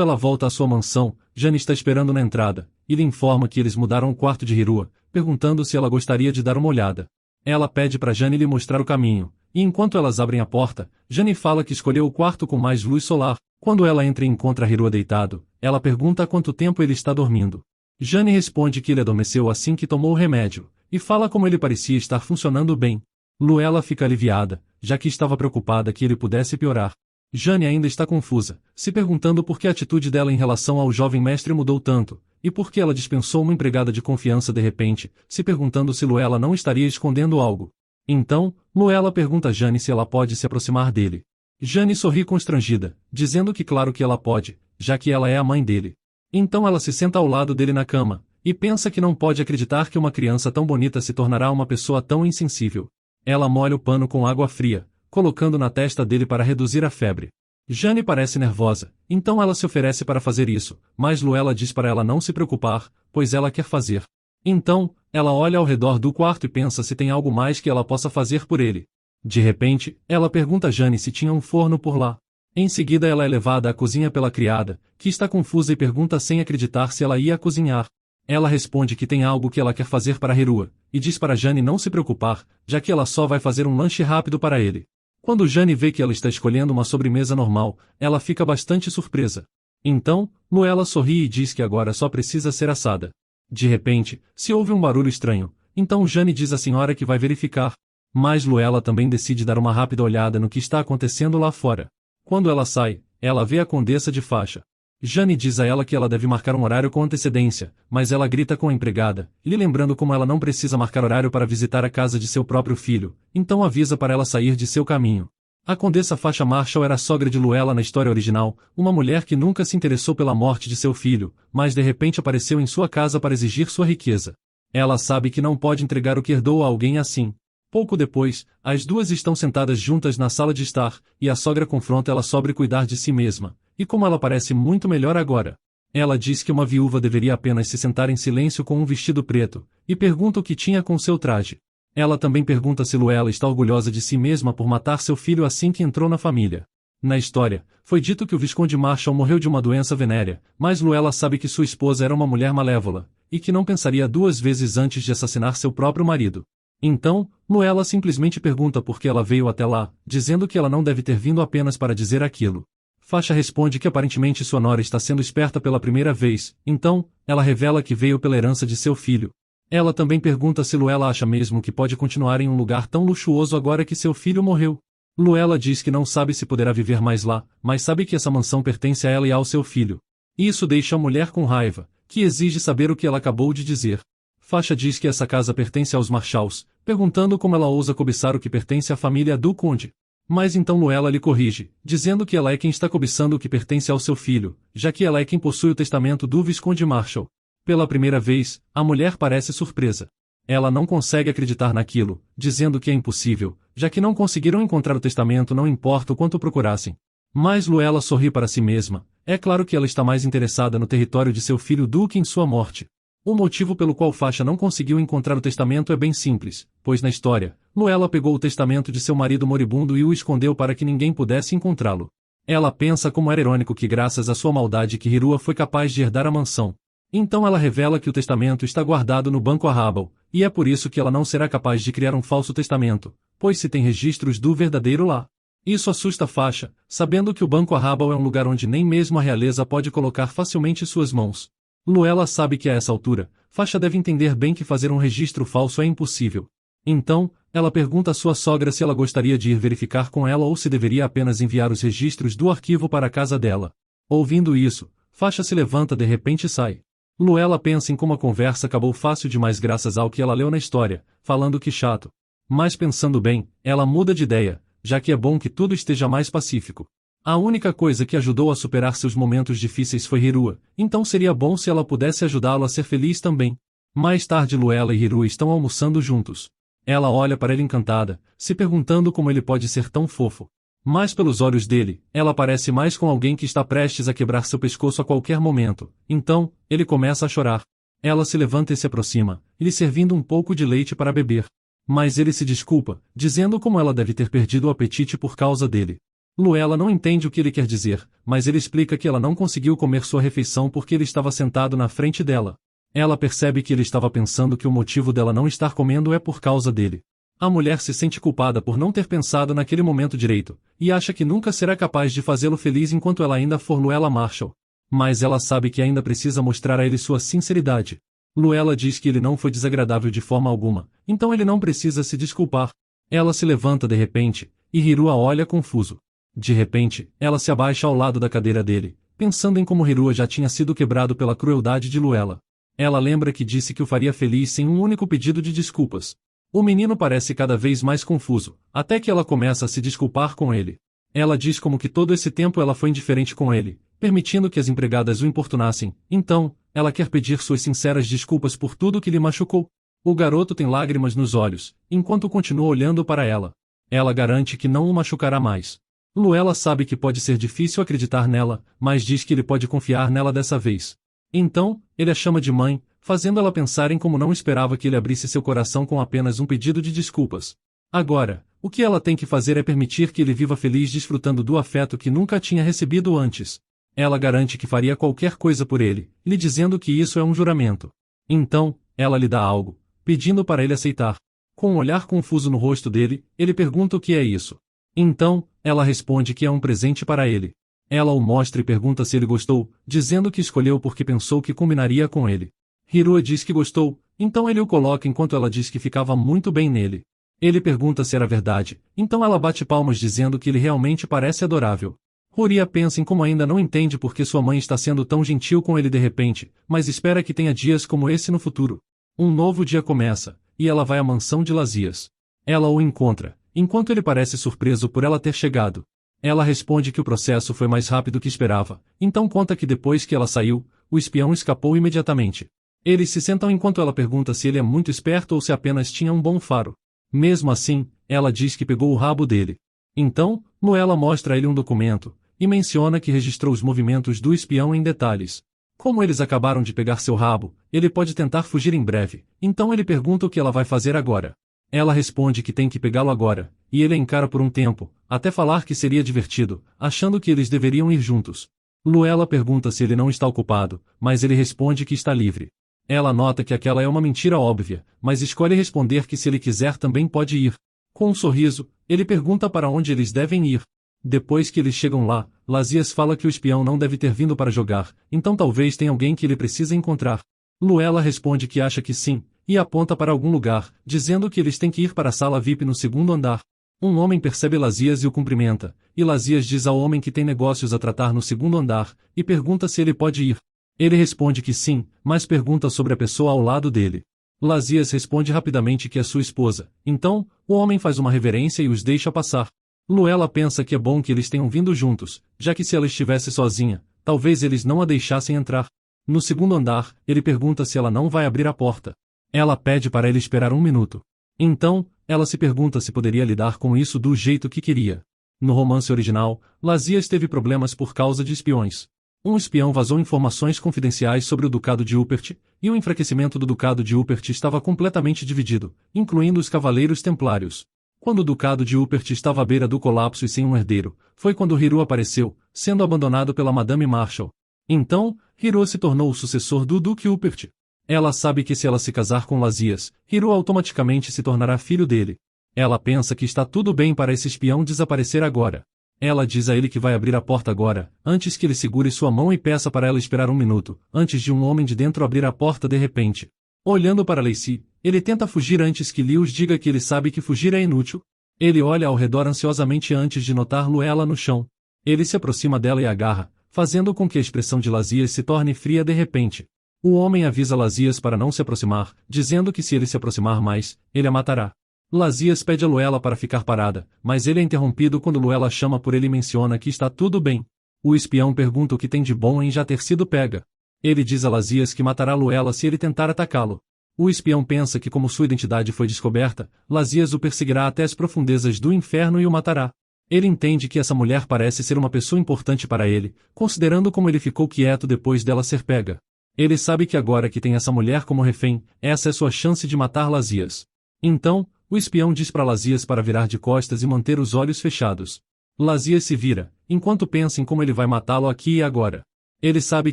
ela volta à sua mansão, Jane está esperando na entrada, e lhe informa que eles mudaram o quarto de Hirua, perguntando se ela gostaria de dar uma olhada. Ela pede para Jane lhe mostrar o caminho, e enquanto elas abrem a porta, Jane fala que escolheu o quarto com mais luz solar. Quando ela entra e encontra Hirua deitado, ela pergunta há quanto tempo ele está dormindo. Jane responde que ele adormeceu assim que tomou o remédio, e fala como ele parecia estar funcionando bem. Luella fica aliviada, já que estava preocupada que ele pudesse piorar. Jane ainda está confusa, se perguntando por que a atitude dela em relação ao jovem mestre mudou tanto, e por que ela dispensou uma empregada de confiança de repente, se perguntando se Luella não estaria escondendo algo. Então, Luella pergunta a Jane se ela pode se aproximar dele. Jane sorri constrangida, dizendo que claro que ela pode, já que ela é a mãe dele. Então ela se senta ao lado dele na cama, e pensa que não pode acreditar que uma criança tão bonita se tornará uma pessoa tão insensível. Ela molha o pano com água fria, colocando na testa dele para reduzir a febre. Jane parece nervosa, então ela se oferece para fazer isso, mas Luella diz para ela não se preocupar, pois ela quer fazer. Então, ela olha ao redor do quarto e pensa se tem algo mais que ela possa fazer por ele. De repente, ela pergunta a Jane se tinha um forno por lá. Em seguida ela é levada à cozinha pela criada, que está confusa e pergunta sem acreditar se ela ia cozinhar. Ela responde que tem algo que ela quer fazer para Hirua, e diz para Jane não se preocupar, já que ela só vai fazer um lanche rápido para ele. Quando Jane vê que ela está escolhendo uma sobremesa normal, ela fica bastante surpresa. Então, Luella sorri e diz que agora só precisa ser assada. De repente, se ouve um barulho estranho, então Jane diz à senhora que vai verificar. Mas Luella também decide dar uma rápida olhada no que está acontecendo lá fora. Quando ela sai, ela vê a condessa de faixa. Jane diz a ela que ela deve marcar um horário com antecedência, mas ela grita com a empregada, lhe lembrando como ela não precisa marcar horário para visitar a casa de seu próprio filho, então avisa para ela sair de seu caminho. A condessa Faixa Marshall era a sogra de Luella na história original, uma mulher que nunca se interessou pela morte de seu filho, mas de repente apareceu em sua casa para exigir sua riqueza. Ela sabe que não pode entregar o que herdou a alguém assim. Pouco depois, as duas estão sentadas juntas na sala de estar, e a sogra confronta ela sobre cuidar de si mesma, e como ela parece muito melhor agora. Ela diz que uma viúva deveria apenas se sentar em silêncio com um vestido preto, e pergunta o que tinha com seu traje. Ela também pergunta se Luella está orgulhosa de si mesma por matar seu filho assim que entrou na família. Na história, foi dito que o Visconde Marshall morreu de uma doença venérea, mas Luella sabe que sua esposa era uma mulher malévola, e que não pensaria duas vezes antes de assassinar seu próprio marido. Então, Luella simplesmente pergunta por que ela veio até lá, dizendo que ela não deve ter vindo apenas para dizer aquilo. Faixa responde que aparentemente sua nora está sendo esperta pela primeira vez, então, ela revela que veio pela herança de seu filho. Ela também pergunta se Luella acha mesmo que pode continuar em um lugar tão luxuoso agora que seu filho morreu. Luella diz que não sabe se poderá viver mais lá, mas sabe que essa mansão pertence a ela e ao seu filho. Isso deixa a mulher com raiva, que exige saber o que ela acabou de dizer. Faixa diz que essa casa pertence aos Marshalls, perguntando como ela ousa cobiçar o que pertence à família do conde. Mas então Luella lhe corrige, dizendo que ela é quem está cobiçando o que pertence ao seu filho, já que ela é quem possui o testamento do Visconde Marshall. Pela primeira vez, a mulher parece surpresa. Ela não consegue acreditar naquilo, dizendo que é impossível, já que não conseguiram encontrar o testamento não importa o quanto procurassem. Mas Luella sorri para si mesma, é claro que ela está mais interessada no território de seu filho do que em sua morte. O motivo pelo qual Faixa não conseguiu encontrar o testamento é bem simples, pois na história, Luella pegou o testamento de seu marido moribundo e o escondeu para que ninguém pudesse encontrá-lo. Ela pensa como era irônico que graças à sua maldade que Hirua foi capaz de herdar a mansão. Então ela revela que o testamento está guardado no Banco Arrabal, e é por isso que ela não será capaz de criar um falso testamento, pois se tem registros do verdadeiro lá. Isso assusta Faixa, sabendo que o Banco Arrabal é um lugar onde nem mesmo a realeza pode colocar facilmente suas mãos. Luella sabe que a essa altura, Faixa deve entender bem que fazer um registro falso é impossível. Então, ela pergunta à sua sogra se ela gostaria de ir verificar com ela ou se deveria apenas enviar os registros do arquivo para a casa dela. Ouvindo isso, Fasha se levanta de repente e sai. Luella pensa em como a conversa acabou fácil demais graças ao que ela leu na história, falando que chato. Mas pensando bem, ela muda de ideia, já que é bom que tudo esteja mais pacífico. A única coisa que ajudou a superar seus momentos difíceis foi Hirua, então seria bom se ela pudesse ajudá-lo a ser feliz também. Mais tarde Luella e Hirua estão almoçando juntos. Ela olha para ele encantada, se perguntando como ele pode ser tão fofo. Mas pelos olhos dele, ela parece mais com alguém que está prestes a quebrar seu pescoço a qualquer momento. Então, ele começa a chorar. Ela se levanta e se aproxima, lhe servindo um pouco de leite para beber. Mas ele se desculpa, dizendo como ela deve ter perdido o apetite por causa dele. Luella não entende o que ele quer dizer, mas ele explica que ela não conseguiu comer sua refeição porque ele estava sentado na frente dela. Ela percebe que ele estava pensando que o motivo dela não estar comendo é por causa dele. A mulher se sente culpada por não ter pensado naquele momento direito, e acha que nunca será capaz de fazê-lo feliz enquanto ela ainda for Luella Marshall. Mas ela sabe que ainda precisa mostrar a ele sua sinceridade. Luella diz que ele não foi desagradável de forma alguma, então ele não precisa se desculpar. Ela se levanta de repente, e Hirua olha confuso. De repente, ela se abaixa ao lado da cadeira dele, pensando em como Hirua já tinha sido quebrado pela crueldade de Luella. Ela lembra que disse que o faria feliz sem um único pedido de desculpas. O menino parece cada vez mais confuso, até que ela começa a se desculpar com ele. Ela diz como que todo esse tempo ela foi indiferente com ele, permitindo que as empregadas o importunassem, então, ela quer pedir suas sinceras desculpas por tudo que lhe machucou. O garoto tem lágrimas nos olhos, enquanto continua olhando para ela. Ela garante que não o machucará mais. Luella sabe que pode ser difícil acreditar nela, mas diz que ele pode confiar nela dessa vez. Então, ele a chama de mãe, fazendo ela pensar em como não esperava que ele abrisse seu coração com apenas um pedido de desculpas. Agora, o que ela tem que fazer é permitir que ele viva feliz desfrutando do afeto que nunca tinha recebido antes. Ela garante que faria qualquer coisa por ele, lhe dizendo que isso é um juramento. Então, ela lhe dá algo, pedindo para ele aceitar. Com um olhar confuso no rosto dele, ele pergunta o que é isso. Então, ela responde que é um presente para ele. Ela o mostra e pergunta se ele gostou, dizendo que escolheu porque pensou que combinaria com ele. Hirua diz que gostou, então ele o coloca enquanto ela diz que ficava muito bem nele. Ele pergunta se era verdade, então ela bate palmas dizendo que ele realmente parece adorável. Horia pensa em como ainda não entende porque sua mãe está sendo tão gentil com ele de repente, mas espera que tenha dias como esse no futuro. Um novo dia começa, e ela vai à mansão de Lazias. Ela o encontra, enquanto ele parece surpreso por ela ter chegado. Ela responde que o processo foi mais rápido que esperava, então conta que depois que ela saiu, o espião escapou imediatamente. Eles se sentam enquanto ela pergunta se ele é muito esperto ou se apenas tinha um bom faro. Mesmo assim, ela diz que pegou o rabo dele. Então, Luella mostra a ele um documento, e menciona que registrou os movimentos do espião em detalhes. Como eles acabaram de pegar seu rabo, ele pode tentar fugir em breve, então ele pergunta o que ela vai fazer agora. Ela responde que tem que pegá-lo agora, e ele a encara por um tempo, até falar que seria divertido, achando que eles deveriam ir juntos. Luella pergunta se ele não está ocupado, mas ele responde que está livre. Ela nota que aquela é uma mentira óbvia, mas escolhe responder que se ele quiser também pode ir. Com um sorriso, ele pergunta para onde eles devem ir. Depois que eles chegam lá, Lazias fala que o espião não deve ter vindo para jogar, então talvez tenha alguém que ele precisa encontrar. Luella responde que acha que sim, e aponta para algum lugar, dizendo que eles têm que ir para a sala VIP no segundo andar. Um homem percebe Lazias e o cumprimenta, e Lazias diz ao homem que tem negócios a tratar no segundo andar, e pergunta se ele pode ir. Ele responde que sim, mas pergunta sobre a pessoa ao lado dele. Lazias responde rapidamente que é sua esposa, então, o homem faz uma reverência e os deixa passar. Luella pensa que é bom que eles tenham vindo juntos, já que se ela estivesse sozinha, talvez eles não a deixassem entrar. No segundo andar, ele pergunta se ela não vai abrir a porta. Ela pede para ele esperar um minuto. Então, ela se pergunta se poderia lidar com isso do jeito que queria. No romance original, Lazias teve problemas por causa de espiões. Um espião vazou informações confidenciais sobre o Ducado de Uppert, e o enfraquecimento do Ducado de Uppert estava completamente dividido, incluindo os Cavaleiros Templários. Quando o Ducado de Uppert estava à beira do colapso e sem um herdeiro, foi quando Hirua apareceu, sendo abandonado pela Madame Marshall. Então, Hirua se tornou o sucessor do Duque Uppert. Ela sabe que se ela se casar com Lazias, Hirua automaticamente se tornará filho dele. Ela pensa que está tudo bem para esse espião desaparecer agora. Ela diz a ele que vai abrir a porta agora, antes que ele segure sua mão e peça para ela esperar um minuto, antes de um homem de dentro abrir a porta de repente. Olhando para Lacey, Ele tenta fugir antes que Lewis diga que ele sabe que fugir é inútil. Ele olha ao redor ansiosamente antes de notar Luella no chão. Ele se aproxima dela e agarra, fazendo com que a expressão de Lazias se torne fria de repente. O homem avisa Lazias para não se aproximar, dizendo que se ele se aproximar mais, ele a matará. Lazias pede a Luella para ficar parada, mas ele é interrompido quando Luella chama por ele e menciona que está tudo bem. O espião pergunta o que tem de bom em já ter sido pega. Ele diz a Lazias que matará Luella se ele tentar atacá-lo. O espião pensa que como sua identidade foi descoberta, Lazias o perseguirá até as profundezas do inferno e o matará. Ele entende que essa mulher parece ser uma pessoa importante para ele, considerando como ele ficou quieto depois dela ser pega. Ele sabe que agora que tem essa mulher como refém, essa é sua chance de matar Lazias. Então, o espião diz para Lazias para virar de costas e manter os olhos fechados. Lazias se vira, enquanto pensa em como ele vai matá-lo aqui e agora. Ele sabe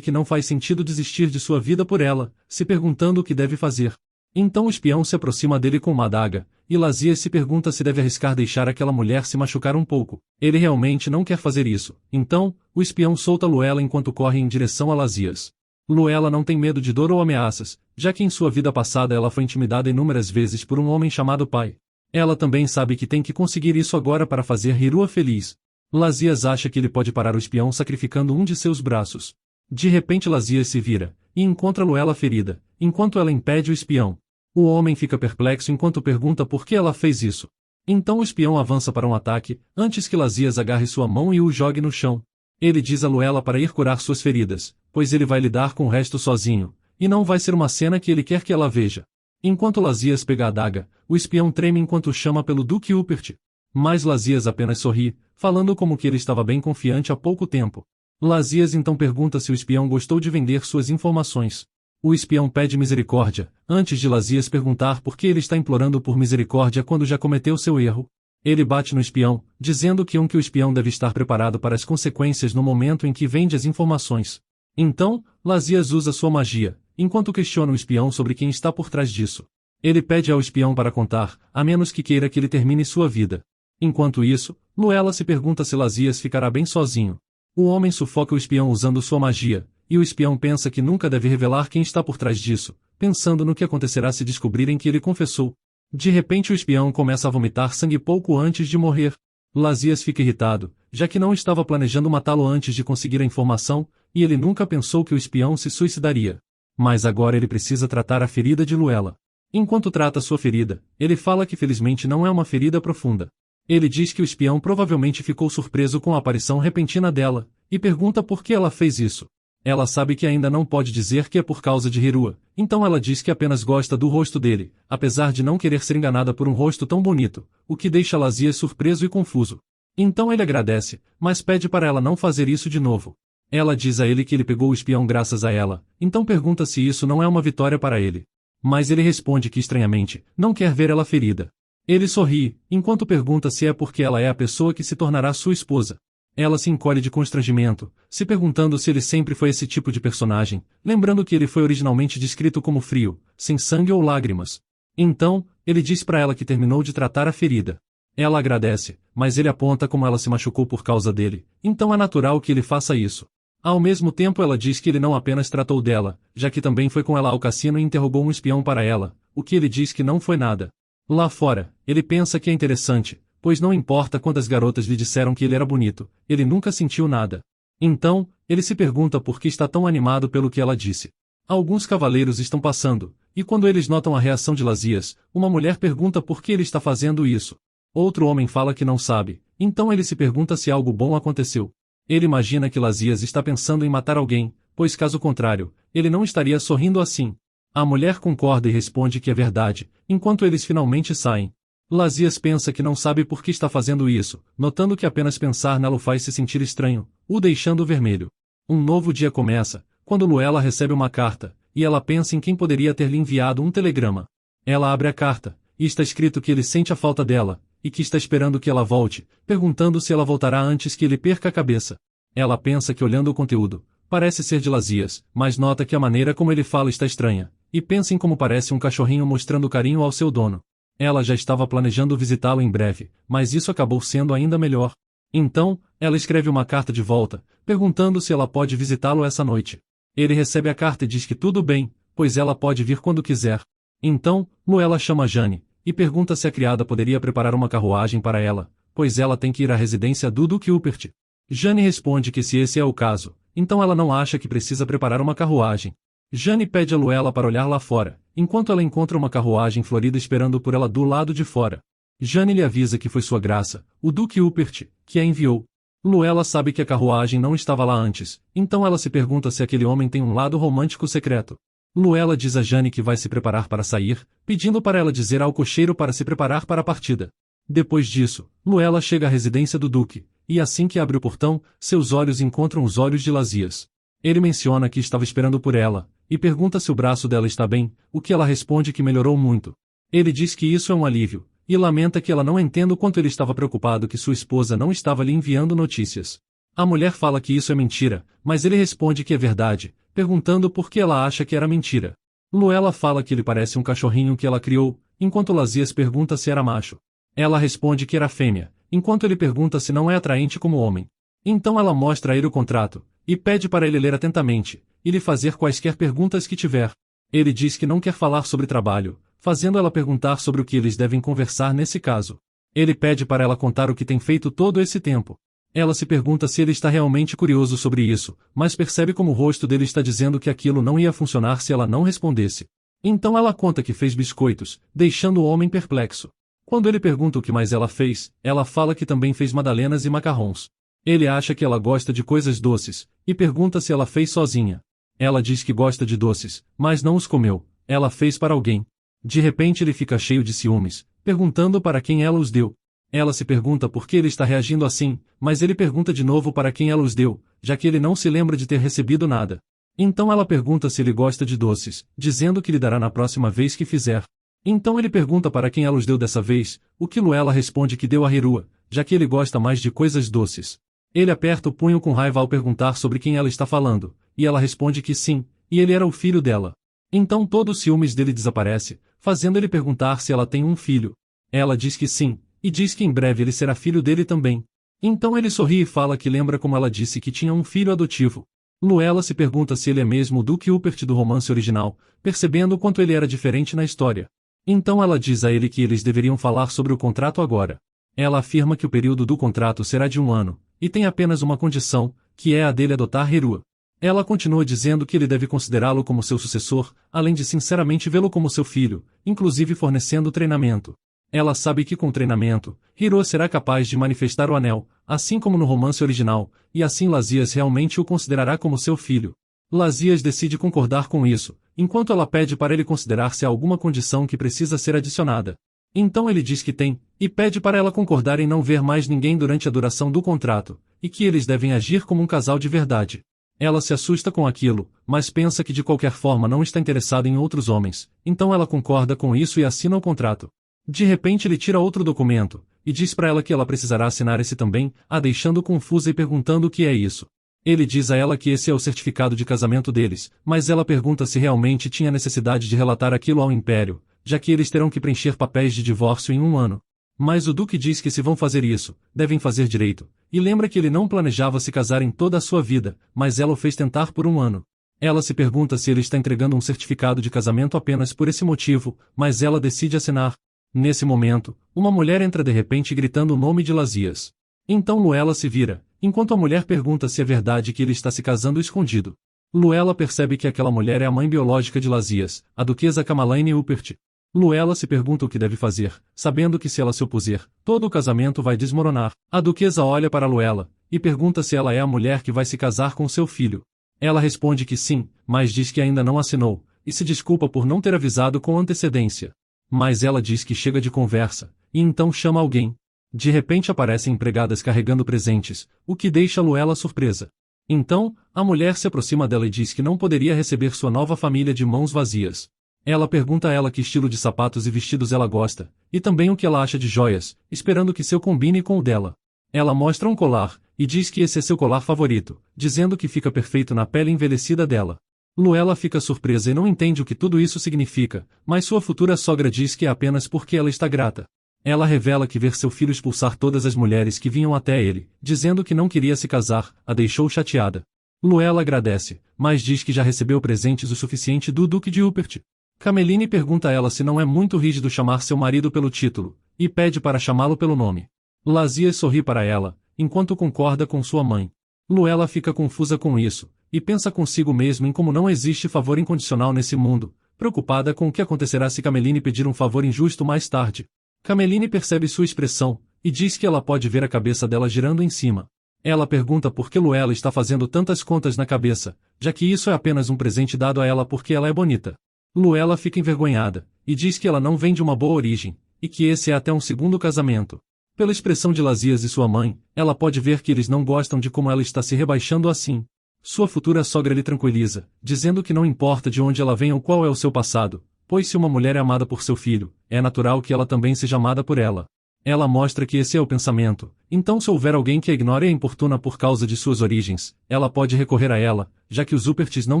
que não faz sentido desistir de sua vida por ela, se perguntando o que deve fazer. Então o espião se aproxima dele com uma adaga, e Lazias se pergunta se deve arriscar deixar aquela mulher se machucar um pouco. Ele realmente não quer fazer isso. Então, o espião solta Luella enquanto corre em direção a Lazias. Luella não tem medo de dor ou ameaças, já que em sua vida passada ela foi intimidada inúmeras vezes por um homem chamado pai. Ela também sabe que tem que conseguir isso agora para fazer Hirua feliz. Lazias acha que ele pode parar o espião sacrificando um de seus braços. De repente Lazias se vira, e encontra Luella ferida, enquanto ela impede o espião. O homem fica perplexo enquanto pergunta por que ela fez isso. Então o espião avança para um ataque, antes que Lazias agarre sua mão e o jogue no chão. Ele diz a Luella para ir curar suas feridas, pois ele vai lidar com o resto sozinho, e não vai ser uma cena que ele quer que ela veja. Enquanto Lazias pega a adaga, o espião treme enquanto chama pelo Duque Rupert. Mas Lazias apenas sorri, falando como que ele estava bem confiante há pouco tempo. Lazias então pergunta se o espião gostou de vender suas informações. O espião pede misericórdia, antes de Lazias perguntar por que ele está implorando por misericórdia quando já cometeu seu erro. Ele bate no espião, dizendo que o espião deve estar preparado para as consequências no momento em que vende as informações. Então, Lazias usa sua magia, enquanto questiona o espião sobre quem está por trás disso. Ele pede ao espião para contar, a menos que queira que ele termine sua vida. Enquanto isso, Luella se pergunta se Lazias ficará bem sozinho. O homem sufoca o espião usando sua magia, e o espião pensa que nunca deve revelar quem está por trás disso, pensando no que acontecerá se descobrirem que ele confessou. De repente o espião começa a vomitar sangue pouco antes de morrer. Lazias fica irritado, já que não estava planejando matá-lo antes de conseguir a informação, e ele nunca pensou que o espião se suicidaria. Mas agora ele precisa tratar a ferida de Luella. Enquanto trata sua ferida, ele fala que felizmente não é uma ferida profunda. Ele diz que o espião provavelmente ficou surpreso com a aparição repentina dela, e pergunta por que ela fez isso. Ela sabe que ainda não pode dizer que é por causa de Hirua, então ela diz que apenas gosta do rosto dele, apesar de não querer ser enganada por um rosto tão bonito, o que deixa Lazias surpreso e confuso. Então ele agradece, mas pede para ela não fazer isso de novo. Ela diz a ele que ele pegou o espião graças a ela, então pergunta se isso não é uma vitória para ele. Mas ele responde que estranhamente, não quer ver ela ferida. Ele sorri, enquanto pergunta se é porque ela é a pessoa que se tornará sua esposa. Ela se encolhe de constrangimento, se perguntando se ele sempre foi esse tipo de personagem, lembrando que ele foi originalmente descrito como frio, sem sangue ou lágrimas. Então, ele diz para ela que terminou de tratar a ferida. Ela agradece, mas ele aponta como ela se machucou por causa dele, então é natural que ele faça isso. Ao mesmo tempo ela diz que ele não apenas tratou dela, já que também foi com ela ao cassino e interrogou um espião para ela, o que ele diz que não foi nada. Lá fora, ele pensa que é interessante, pois não importa quantas garotas lhe disseram que ele era bonito, ele nunca sentiu nada. Então, ele se pergunta por que está tão animado pelo que ela disse. Alguns cavaleiros estão passando, e quando eles notam a reação de Lazias, uma mulher pergunta por que ele está fazendo isso. Outro homem fala que não sabe, então ele se pergunta se algo bom aconteceu. Ele imagina que Lazias está pensando em matar alguém, pois caso contrário, ele não estaria sorrindo assim. A mulher concorda e responde que é verdade, enquanto eles finalmente saem. Lazias pensa que não sabe por que está fazendo isso, notando que apenas pensar nela o faz se sentir estranho, o deixando vermelho. Um novo dia começa, quando Luella recebe uma carta, e ela pensa em quem poderia ter lhe enviado um telegrama. Ela abre a carta, e está escrito que ele sente a falta dela, e que está esperando que ela volte, perguntando se ela voltará antes que ele perca a cabeça. Ela pensa que olhando o conteúdo, parece ser de Lazias, mas nota que a maneira como ele fala está estranha, e pensa em como parece um cachorrinho mostrando carinho ao seu dono. Ela já estava planejando visitá-lo em breve, mas isso acabou sendo ainda melhor. Então, ela escreve uma carta de volta, perguntando se ela pode visitá-lo essa noite. Ele recebe a carta e diz que tudo bem, pois ela pode vir quando quiser. Então, Luella chama Jane, e pergunta se a criada poderia preparar uma carruagem para ela, pois ela tem que ir à residência do Duque Rupert. Jane responde que se esse é o caso, então ela não acha que precisa preparar uma carruagem. Jane pede a Luella para olhar lá fora, enquanto ela encontra uma carruagem florida esperando por ela do lado de fora. Jane lhe avisa que foi sua graça, o Duque Rupert, que a enviou. Luella sabe que a carruagem não estava lá antes, então ela se pergunta se aquele homem tem um lado romântico secreto. Luella diz a Jane que vai se preparar para sair, pedindo para ela dizer ao cocheiro para se preparar para a partida. Depois disso, Luella chega à residência do Duque, e assim que abre o portão, seus olhos encontram os olhos de Lazias. Ele menciona que estava esperando por ela, e pergunta se o braço dela está bem, o que ela responde que melhorou muito. Ele diz que isso é um alívio, e lamenta que ela não entenda o quanto ele estava preocupado que sua esposa não estava lhe enviando notícias. A mulher fala que isso é mentira, mas ele responde que é verdade, perguntando por que ela acha que era mentira. Luella fala que ele parece um cachorrinho que ela criou, enquanto Lazias pergunta se era macho. Ela responde que era fêmea, enquanto ele pergunta se não é atraente como homem. Então ela mostra a ele o contrato, e pede para ele ler atentamente, e lhe fazer quaisquer perguntas que tiver. Ele diz que não quer falar sobre trabalho, fazendo ela perguntar sobre o que eles devem conversar nesse caso. Ele pede para ela contar o que tem feito todo esse tempo. Ela se pergunta se ele está realmente curioso sobre isso, mas percebe como o rosto dele está dizendo que aquilo não ia funcionar se ela não respondesse. Então ela conta que fez biscoitos, deixando o homem perplexo. Quando ele pergunta o que mais ela fez, ela fala que também fez madalenas e macarrons. Ele acha que ela gosta de coisas doces, e pergunta se ela fez sozinha. Ela diz que gosta de doces, mas não os comeu, ela fez para alguém. De repente ele fica cheio de ciúmes, perguntando para quem ela os deu. Ela se pergunta por que ele está reagindo assim, mas ele pergunta de novo para quem ela os deu, já que ele não se lembra de ter recebido nada. Então ela pergunta se ele gosta de doces, dizendo que lhe dará na próxima vez que fizer. Então ele pergunta para quem ela os deu dessa vez, o que Luella responde que deu a Hirua, já que ele gosta mais de coisas doces. Ele aperta o punho com raiva ao perguntar sobre quem ela está falando, e ela responde que sim, e ele era o filho dela. Então todo o ciúmes dele desaparece, fazendo ele perguntar se ela tem um filho. Ela diz que sim, e diz que em breve ele será filho dele também. Então ele sorri e fala que lembra como ela disse que tinha um filho adotivo. Luella se pergunta se ele é mesmo o Duque Rupert do romance original, percebendo o quanto ele era diferente na história. Então ela diz a ele que eles deveriam falar sobre o contrato agora. Ela afirma que o período do contrato será de 1 ano, e tem apenas uma condição, que é a dele adotar Hirua. Ela continua dizendo que ele deve considerá-lo como seu sucessor, além de sinceramente vê-lo como seu filho, inclusive fornecendo treinamento. Ela sabe que com treinamento, Hirua será capaz de manifestar o anel, assim como no romance original, e assim Lazias realmente o considerará como seu filho. Lazias decide concordar com isso, enquanto ela pede para ele considerar se há alguma condição que precisa ser adicionada. Então ele diz que tem, e pede para ela concordar em não ver mais ninguém durante a duração do contrato, e que eles devem agir como um casal de verdade. Ela se assusta com aquilo, mas pensa que de qualquer forma não está interessado em outros homens, então ela concorda com isso e assina o contrato. De repente ele tira outro documento, e diz para ela que ela precisará assinar esse também, a deixando confusa e perguntando o que é isso. Ele diz a ela que esse é o certificado de casamento deles, mas ela pergunta se realmente tinha necessidade de relatar aquilo ao Império, já que eles terão que preencher papéis de divórcio em 1 ano. Mas o Duque diz que se vão fazer isso, devem fazer direito, e lembra que ele não planejava se casar em toda a sua vida, mas ela o fez tentar por 1 ano. Ela se pergunta se ele está entregando um certificado de casamento apenas por esse motivo, mas ela decide assinar. Nesse momento, uma mulher entra de repente gritando o nome de Lazias. Então Luella se vira, enquanto a mulher pergunta se é verdade que ele está se casando escondido. Luella percebe que aquela mulher é a mãe biológica de Lazias, a duquesa Camalaine Rupert. Luella se pergunta o que deve fazer, sabendo que se ela se opuser, todo o casamento vai desmoronar. A duquesa olha para Luella, e pergunta se ela é a mulher que vai se casar com seu filho. Ela responde que sim, mas diz que ainda não assinou, e se desculpa por não ter avisado com antecedência. Mas ela diz que chega de conversa, e então chama alguém. De repente aparecem empregadas carregando presentes, o que deixa Luella surpresa. Então, a mulher se aproxima dela e diz que não poderia receber sua nova família de mãos vazias. Ela pergunta a ela que estilo de sapatos e vestidos ela gosta, e também o que ela acha de joias, esperando que seu combine com o dela. Ela mostra um colar, e diz que esse é seu colar favorito, dizendo que fica perfeito na pele envelhecida dela. Luella fica surpresa e não entende o que tudo isso significa, mas sua futura sogra diz que é apenas porque ela está grata. Ela revela que ver seu filho expulsar todas as mulheres que vinham até ele, dizendo que não queria se casar, a deixou chateada. Luella agradece, mas diz que já recebeu presentes o suficiente do Duque de Rupert. Cameline pergunta a ela se não é muito rígido chamar seu marido pelo título, e pede para chamá-lo pelo nome. Lazias sorri para ela, enquanto concorda com sua mãe. Luella fica confusa com isso, e pensa consigo mesmo em como não existe favor incondicional nesse mundo, preocupada com o que acontecerá se Cameline pedir um favor injusto mais tarde. Cameline percebe sua expressão, e diz que ela pode ver a cabeça dela girando em cima. Ela pergunta por que Luella está fazendo tantas contas na cabeça, já que isso é apenas um presente dado a ela porque ela é bonita. Luella fica envergonhada, e diz que ela não vem de uma boa origem, e que esse é até um segundo casamento. Pela expressão de Lazias e sua mãe, ela pode ver que eles não gostam de como ela está se rebaixando assim. Sua futura sogra lhe tranquiliza, dizendo que não importa de onde ela venha ou qual é o seu passado, pois se uma mulher é amada por seu filho, é natural que ela também seja amada por ela. Ela mostra que esse é o pensamento, então se houver alguém que a ignore e a importuna por causa de suas origens, ela pode recorrer a ela, já que os Upperts não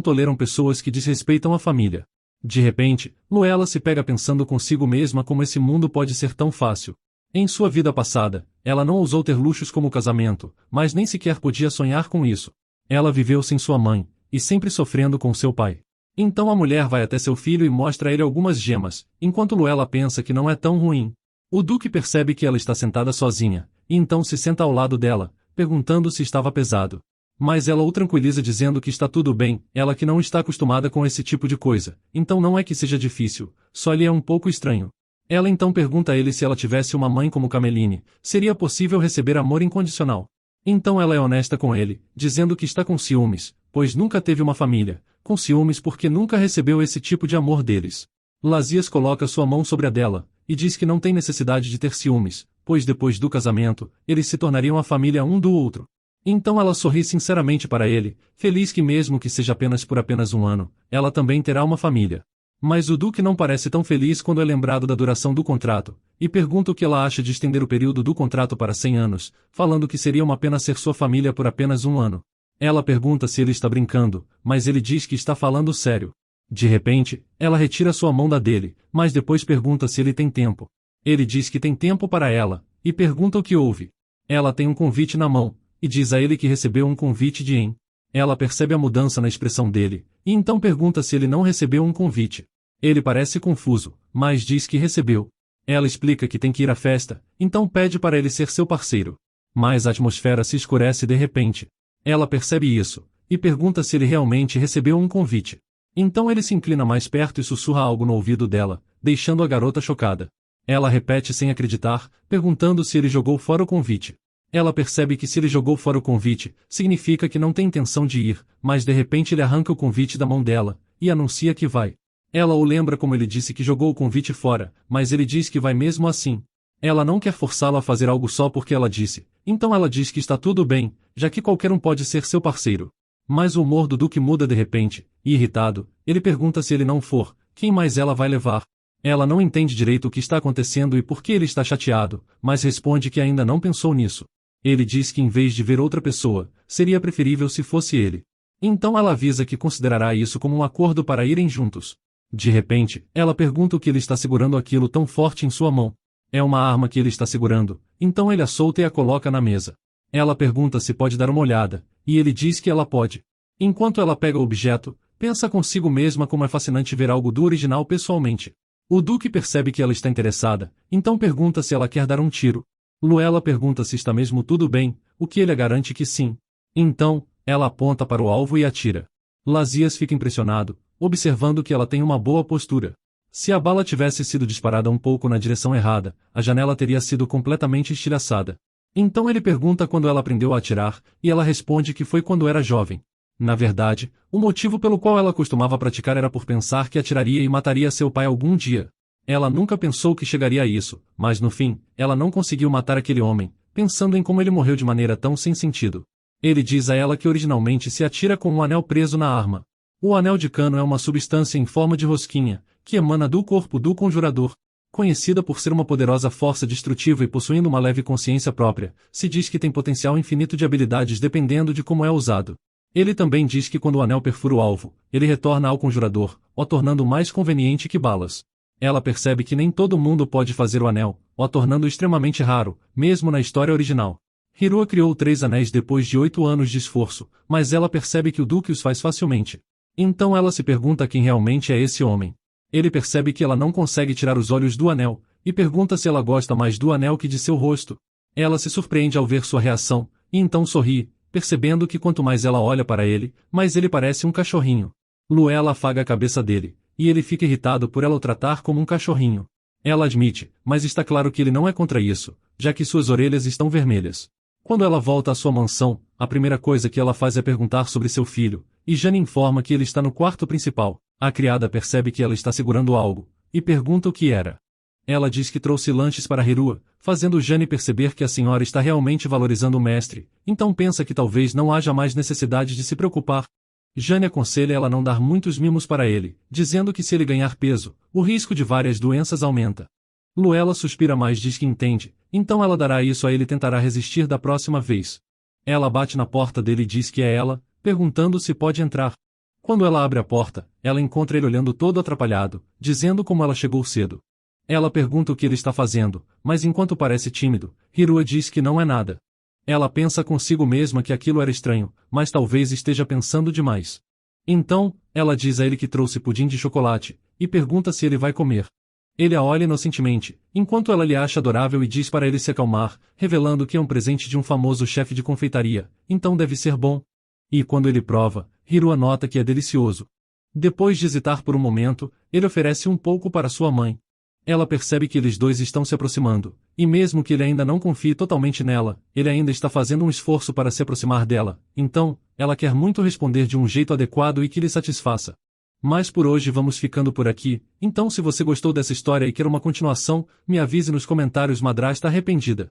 toleram pessoas que desrespeitam a família. De repente, Luella se pega pensando consigo mesma como esse mundo pode ser tão fácil. Em sua vida passada, ela não ousou ter luxos como o casamento, mas nem sequer podia sonhar com isso. Ela viveu sem sua mãe, e sempre sofrendo com seu pai. Então a mulher vai até seu filho e mostra a ele algumas gemas, enquanto Luella pensa que não é tão ruim. O Duque percebe que ela está sentada sozinha, e então se senta ao lado dela, perguntando se estava pesado. Mas ela o tranquiliza dizendo que está tudo bem, ela que não está acostumada com esse tipo de coisa, então não é que seja difícil, só lhe é um pouco estranho. Ela então pergunta a ele se ela tivesse uma mãe como Cameline, seria possível receber amor incondicional. Então ela é honesta com ele, dizendo que está com ciúmes, pois nunca teve uma família, com ciúmes porque nunca recebeu esse tipo de amor deles. Lazias coloca sua mão sobre a dela, e diz que não tem necessidade de ter ciúmes, pois depois do casamento, eles se tornariam a família um do outro. Então ela sorri sinceramente para ele, feliz que mesmo que seja apenas por apenas um ano, ela também terá uma família. Mas o Duque não parece tão feliz quando é lembrado da duração do contrato, e pergunta o que ela acha de estender o período do contrato para 100 anos, falando que seria uma pena ser sua família por apenas um ano. Ela pergunta se ele está brincando, mas ele diz que está falando sério. De repente, ela retira sua mão da dele, mas depois pergunta se ele tem tempo. Ele diz que tem tempo para ela, e pergunta o que houve. Ela tem um convite na mão, e diz a ele que recebeu um convite de Em. Ela percebe a mudança na expressão dele, e então pergunta se ele não recebeu um convite. Ele parece confuso, mas diz que recebeu. Ela explica que tem que ir à festa, então pede para ele ser seu parceiro. Mas a atmosfera se escurece de repente. Ela percebe isso, e pergunta se ele realmente recebeu um convite. Então ele se inclina mais perto e sussurra algo no ouvido dela, deixando a garota chocada. Ela repete sem acreditar, perguntando se ele jogou fora o convite. Ela percebe que se ele jogou fora o convite, significa que não tem intenção de ir, mas de repente ele arranca o convite da mão dela, e anuncia que vai. Ela o lembra como ele disse que jogou o convite fora, mas ele diz que vai mesmo assim. Ela não quer forçá-lo a fazer algo só porque ela disse, então ela diz que está tudo bem, já que qualquer um pode ser seu parceiro. Mas o humor do Duque muda de repente, e irritado, ele pergunta se ele não for, quem mais ela vai levar. Ela não entende direito o que está acontecendo e por que ele está chateado, mas responde que ainda não pensou nisso. Ele diz que em vez de ver outra pessoa, seria preferível se fosse ele. Então ela avisa que considerará isso como um acordo para irem juntos. De repente, ela pergunta o que ele está segurando aquilo tão forte em sua mão. É uma arma que ele está segurando, então ele a solta e a coloca na mesa. Ela pergunta se pode dar uma olhada, e ele diz que ela pode. Enquanto ela pega o objeto, pensa consigo mesma como é fascinante ver algo do original pessoalmente. O Duque percebe que ela está interessada, então pergunta se ela quer dar um tiro. Luella pergunta se está mesmo tudo bem, o que ele a garante que sim. Então, ela aponta para o alvo e atira. Lazias fica impressionado, observando que ela tem uma boa postura. Se a bala tivesse sido disparada um pouco na direção errada, a janela teria sido completamente estilhaçada. Então ele pergunta quando ela aprendeu a atirar, e ela responde que foi quando era jovem. Na verdade, o motivo pelo qual ela costumava praticar era por pensar que atiraria e mataria seu pai algum dia. Ela nunca pensou que chegaria a isso, mas no fim, ela não conseguiu matar aquele homem, pensando em como ele morreu de maneira tão sem sentido. Ele diz a ela que originalmente se atira com um anel preso na arma. O anel de cano é uma substância em forma de rosquinha, que emana do corpo do conjurador. Conhecida por ser uma poderosa força destrutiva e possuindo uma leve consciência própria, se diz que tem potencial infinito de habilidades dependendo de como é usado. Ele também diz que quando o anel perfura o alvo, ele retorna ao conjurador, o tornando mais conveniente que balas. Ela percebe que nem todo mundo pode fazer o anel, o tornando extremamente raro, mesmo na história original. Hirua criou 3 anéis depois de 8 anos de esforço, mas ela percebe que o Duque os faz facilmente. Então ela se pergunta quem realmente é esse homem. Ele percebe que ela não consegue tirar os olhos do anel, e pergunta se ela gosta mais do anel que de seu rosto. Ela se surpreende ao ver sua reação, e então sorri, percebendo que quanto mais ela olha para ele, mais ele parece um cachorrinho. Luella afaga a cabeça dele, e ele fica irritado por ela o tratar como um cachorrinho. Ela admite, mas está claro que ele não é contra isso, já que suas orelhas estão vermelhas. Quando ela volta à sua mansão, a primeira coisa que ela faz é perguntar sobre seu filho, e Jane informa que ele está no quarto principal. A criada percebe que ela está segurando algo, e pergunta o que era. Ela diz que trouxe lanches para Hirua, fazendo Jane perceber que a senhora está realmente valorizando o mestre, então pensa que talvez não haja mais necessidade de se preocupar. Jane aconselha ela não dar muitos mimos para ele, dizendo que se ele ganhar peso, o risco de várias doenças aumenta. Luella suspira mas diz que entende, então ela dará isso a ele e tentará resistir da próxima vez. Ela bate na porta dele e diz que é ela, perguntando se pode entrar. Quando ela abre a porta, ela encontra ele olhando todo atrapalhado, dizendo como ela chegou cedo. Ela pergunta o que ele está fazendo, mas enquanto parece tímido, Hirua diz que não é nada. Ela pensa consigo mesma que aquilo era estranho, mas talvez esteja pensando demais. Então, ela diz a ele que trouxe pudim de chocolate, e pergunta se ele vai comer. Ele a olha inocentemente, enquanto ela lhe acha adorável e diz para ele se acalmar, revelando que é um presente de um famoso chefe de confeitaria, então deve ser bom. E quando ele prova, Hirua nota que é delicioso. Depois de hesitar por um momento, ele oferece um pouco para sua mãe. Ela percebe que eles dois estão se aproximando, e mesmo que ele ainda não confie totalmente nela, ele ainda está fazendo um esforço para se aproximar dela, então, ela quer muito responder de um jeito adequado e que lhe satisfaça. Mas por hoje vamos ficando por aqui, então se você gostou dessa história e quer uma continuação, me avise nos comentários. Madrasta Arrependida.